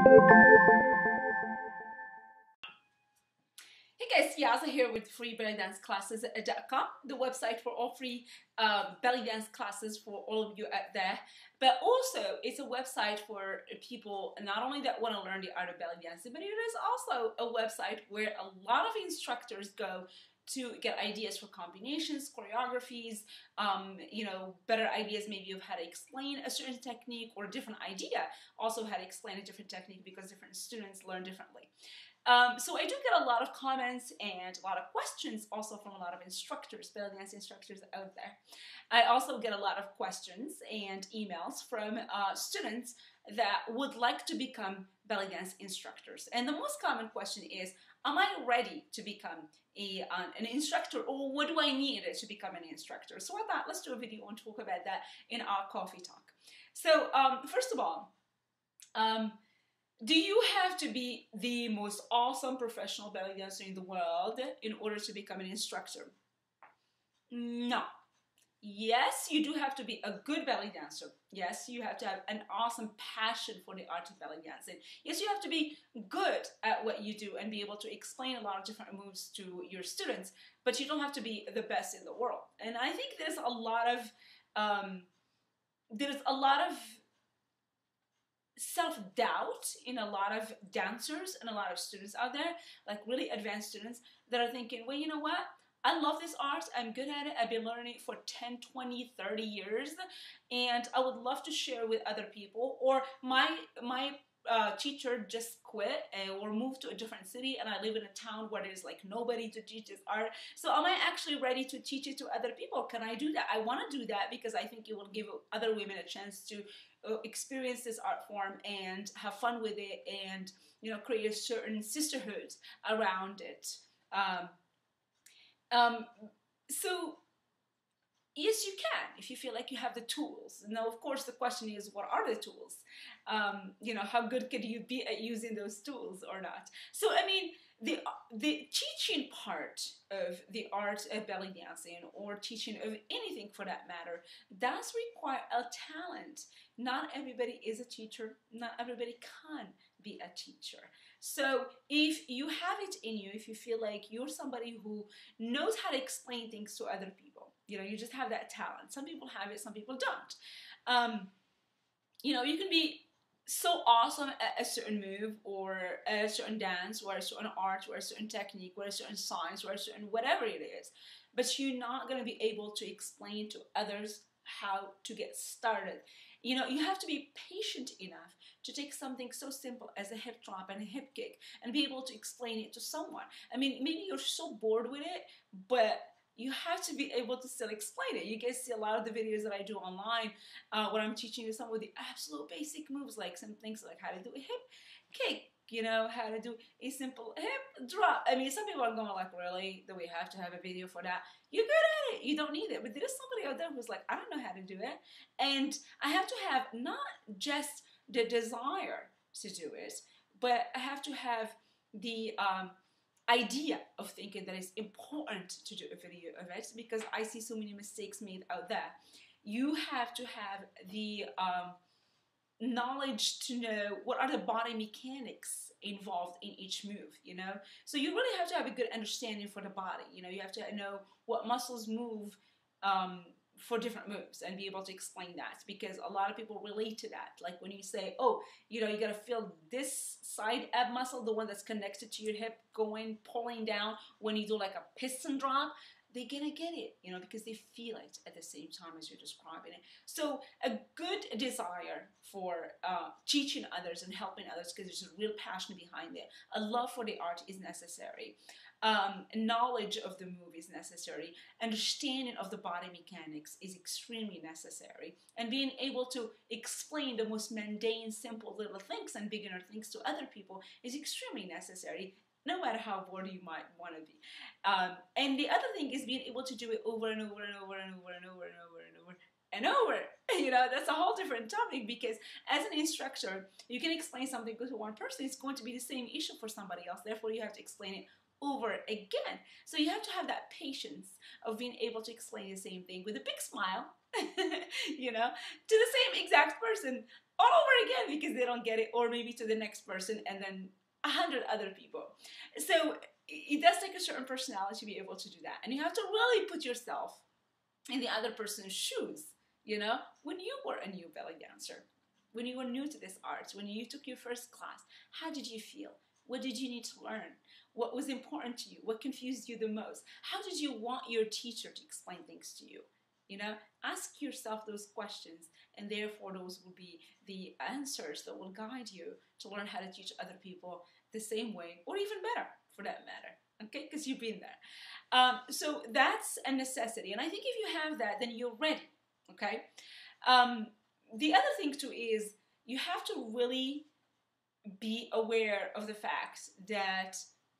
Hey guys, Yaza here with freebellydanceclasses.com, the website for all free belly dance classes for all of you out there. But also, it's a website for people not only that want to learn the art of belly dancing, but it is also a website where a lot of instructors go to get ideas for combinations, choreographies, better ideas maybe of how to explain a certain technique or a different idea, also how to explain a different technique because different students learn differently. So I do get a lot of comments and a lot of questions also from a lot of instructors, belly dance instructors out there. I also get a lot of questions and emails from students that would like to become belly dance instructors. And the most common question is, am I ready to become an instructor, or what do I need to become an instructor? So I thought, let's do a video and talk about that in our coffee talk. So first of all, do you have to be the most awesome professional belly dancer in the world in order to become an instructor? No. Yes, you do have to be a good belly dancer. Yes, you have to have an awesome passion for the art of belly dancing. Yes, you have to be good at what you do and be able to explain a lot of different moves to your students, but you don't have to be the best in the world. And I think there's a lot of self-doubt in a lot of dancers and a lot of students out there, like really advanced students that are thinking, well, you know what? I love this art. I'm good at it. I've been learning it for 10, 20, 30 years, and I would love to share with other people. Or my teacher just quit or moved to a different city, and I live in a town where there's like nobody to teach this art. So am I actually ready to teach it to other people? Can I do that? I want to do that because I think it will give other women a chance to experience this art form and have fun with it, and create a certain sisterhood around it. So yes, you can if you feel like you have the tools. Now, of course, the question is, what are the tools? How good could you be at using those tools or not? So, I mean, the teaching part of the art of belly dancing, or teaching of anything for that matter, does require a talent. Not everybody is a teacher. Not everybody can be a teacher. So if you have it in you, if you feel like you're somebody who knows how to explain things to other people, you just have that talent. Some people have it, some people don't. You can be so awesome at a certain move, or a certain dance, or a certain art, or a certain technique, or a certain science, or a certain whatever it is, but you're not going to be able to explain to others how to get started. You have to be patient enough to take something so simple as a hip drop and a hip kick and be able to explain it to someone. I mean, maybe you're so bored with it, but you have to be able to still explain it. You guys see a lot of the videos that I do online when I'm teaching you some of the absolute basic moves, like some things like how to do a hip kick, how to do a simple hip drop. I mean, some people are going like, really? Do we have to have a video for that? You're good at it. You don't need it. But there is somebody out there who's like, I don't know how to do it. And I have to have not just the desire to do it, but I have to have the idea of thinking that it's important to do a video of it, because I see so many mistakes made out there. You have to have the knowledge to know what are the body mechanics involved in each move, So you really have to have a good understanding for the body. You have to know what muscles move for different moves and be able to explain that, because a lot of people relate to that. Like when you say, oh, you gotta feel this side ab muscle, the one that's connected to your hip, pulling down when you do like a piston drop, they're gonna get it, because they feel it at the same time as you're describing it. So a good desire for teaching others and helping others, because there's a real passion behind it. A love for the art is necessary. Knowledge of the move is necessary. Understanding of the body mechanics is extremely necessary. And being able to explain the most mundane, simple little things and beginner things to other people is extremely necessary, no matter how bored you might want to be. And the other thing is being able to do it over and over and over and over and over and over and over and over. That's a whole different topic, because as an instructor, you can explain something to one person, it's going to be the same issue for somebody else. Therefore, you have to explain it over again. So you have to have that patience of being able to explain the same thing with a big smile, to the same exact person all over again because they don't get it, or maybe to the next person and then 100 other people. So it does take a certain personality to be able to do that. And you have to really put yourself in the other person's shoes, you know, when you were a new belly dancer, when you were new to this art, when you took your first class, how did you feel? What did you need to learn? What was important to you? What confused you the most? How did you want your teacher to explain things to you? You know, ask yourself those questions, and therefore those will be the answers that will guide you to learn how to teach other people the same way, or even better for that matter, okay? Because you've been there. So that's a necessity, and I think if you have that, then you're ready, okay? The other thing too is you have to really be aware of the fact that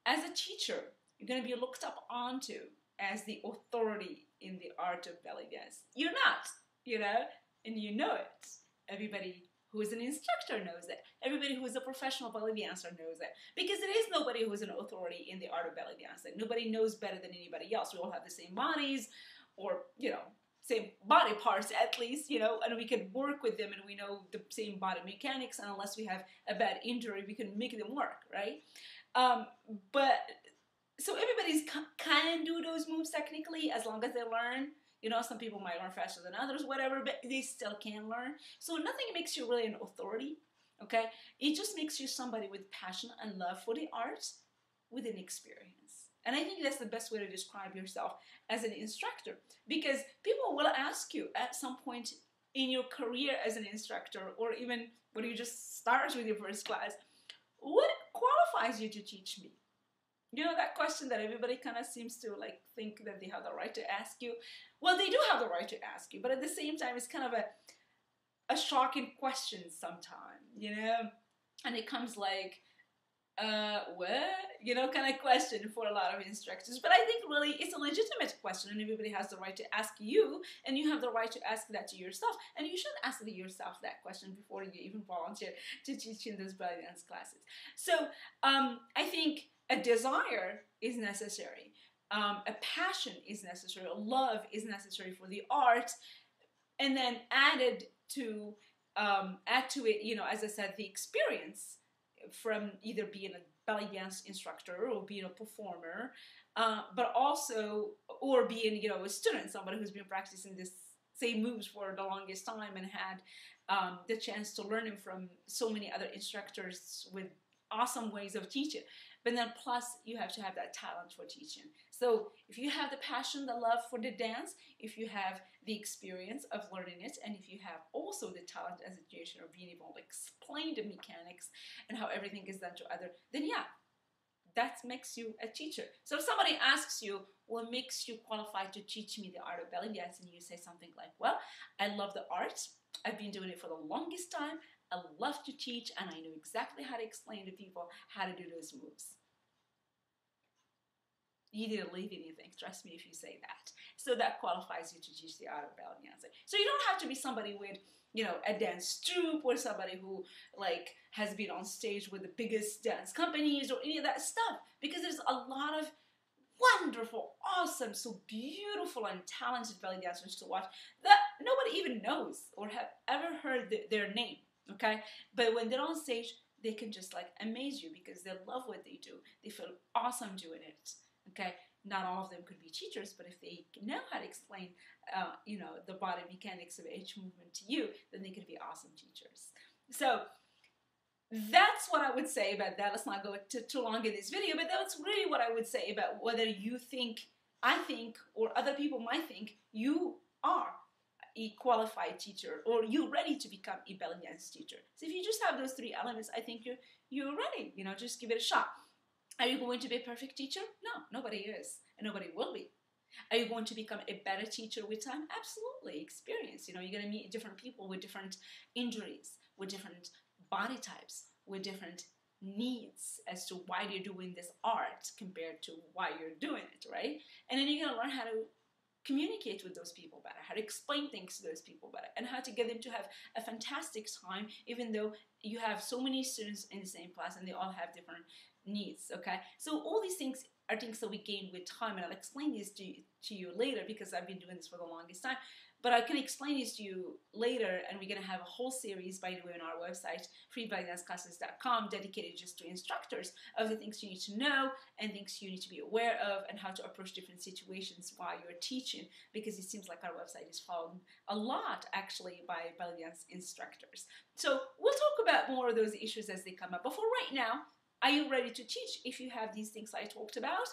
as a teacher, you're going to be looked up onto as the authority in the art of belly dance. You're not, you know, and you know it. Everybody who is an instructor knows it. Everybody who is a professional belly dancer knows it. Because there is nobody who is an authority in the art of belly dancing. Nobody knows better than anybody else. We all have the same bodies, or, you know, same body parts at least, you know, and we can work with them and we know the same body mechanics, and unless we have a bad injury, we can make them work, right? But so everybody's can do those moves technically as long as they learn. You know, some people might learn faster than others, whatever, but they still can learn. So nothing makes you really an authority, okay? It just makes you somebody with passion and love for the art with an experience. And I think that's the best way to describe yourself as an instructor, because people will ask you at some point in your career as an instructor, or even when you just start with your first class, what qualifies you to teach me? You know, that question that everybody kind of seems to like think that they have the right to ask you. Well, they do have the right to ask you, but at the same time, it's kind of a shocking question sometimes, you know? And it comes like, what? You know, kind of question for a lot of instructors. But I think really it's a legitimate question, and everybody has the right to ask you, and you have the right to ask that to yourself. And you should ask yourself that question before you even volunteer to teach in those belly dance classes. So I think a desire is necessary. A passion is necessary. A love is necessary for the art. And then add to it, you know, as I said, the experience from either being a belly dance instructor or being a performer, but also, or being, you know, a student, somebody who's been practicing this same moves for the longest time and had the chance to learn them from so many other instructors with awesome ways of teaching. But then plus you have to have that talent for teaching. So if you have the passion, the love for the dance, if you have the experience of learning it, and if you have also the talent as a teacher of being able to explain the mechanics and how everything is done to other, then yeah, that makes you a teacher. So if somebody asks you, what makes you qualified to teach me the art of belly dance, and you say something like, well, I love the art, I've been doing it for the longest time, I love to teach, and I know exactly how to explain to people how to do those moves. You didn't leave anything, trust me if you say that. So that qualifies you to teach the art of belly dancing. So you don't have to be somebody with, you know, a dance troupe, or somebody who like has been on stage with the biggest dance companies or any of that stuff, because there's a lot of wonderful, awesome, so beautiful and talented belly dancers to watch that nobody even knows or have ever heard their name. Okay, but when they're on stage, they can just like amaze you because they love what they do. They feel awesome doing it. Okay, not all of them could be teachers, but if they know how to explain, you know, the body mechanics of each movement to you, then they could be awesome teachers. So that's what I would say about that. Let's not go too long in this video, but that's really what I would say about whether you think, I think, or other people might think you are a qualified teacher, or you're ready to become a belly dance teacher. So if you just have those three elements, I think you're ready. You know, just give it a shot. Are you going to be a perfect teacher? No, nobody is, and nobody will be. Are you going to become a better teacher with time? Absolutely. Experience. You know, you're going to meet different people with different injuries, with different body types, with different needs as to why you're doing this art compared to why you're doing it, right? And then you're going to learn how to communicate with those people better, how to explain things to those people better, and how to get them to have a fantastic time, even though you have so many students in the same class and they all have different needs, okay? So all these things are things that we gain with time, and I'll explain these to you later because I've been doing this for the longest time. But I can explain this to you later, and we're going to have a whole series, by the way, on our website, freebellydanceclasses.com, dedicated just to instructors of the things you need to know and things you need to be aware of and how to approach different situations while you're teaching, because it seems like our website is followed a lot, actually, by belly dance instructors. So we'll talk about more of those issues as they come up. But for right now, are you ready to teach? If you have these things I talked about,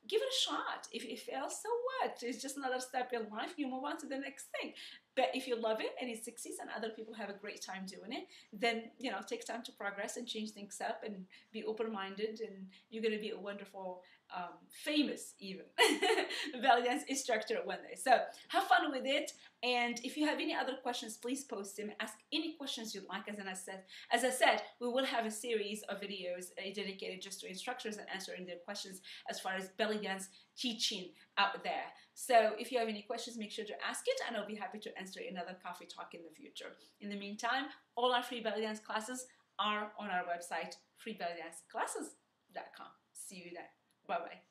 give it a shot. If it fails, so what? It's just another step in life. You move on to the next thing. But if you love it and it succeeds and other people have a great time doing it, then, take time to progress and change things up and be open-minded, and you're going to be a wonderful, famous even, belly dance instructor one day. So have fun with it. And if you have any other questions, please post them. Ask any questions you'd like. As I said, we will have a series of videos dedicated just to instructors and answering their questions as far as belly dance teaching out there. So if you have any questions, make sure to ask it, and I'll be happy to answer another coffee talk in the future. In the meantime, all our free belly dance classes are on our website, freebellydanceclasses.com. See you then. Bye-bye.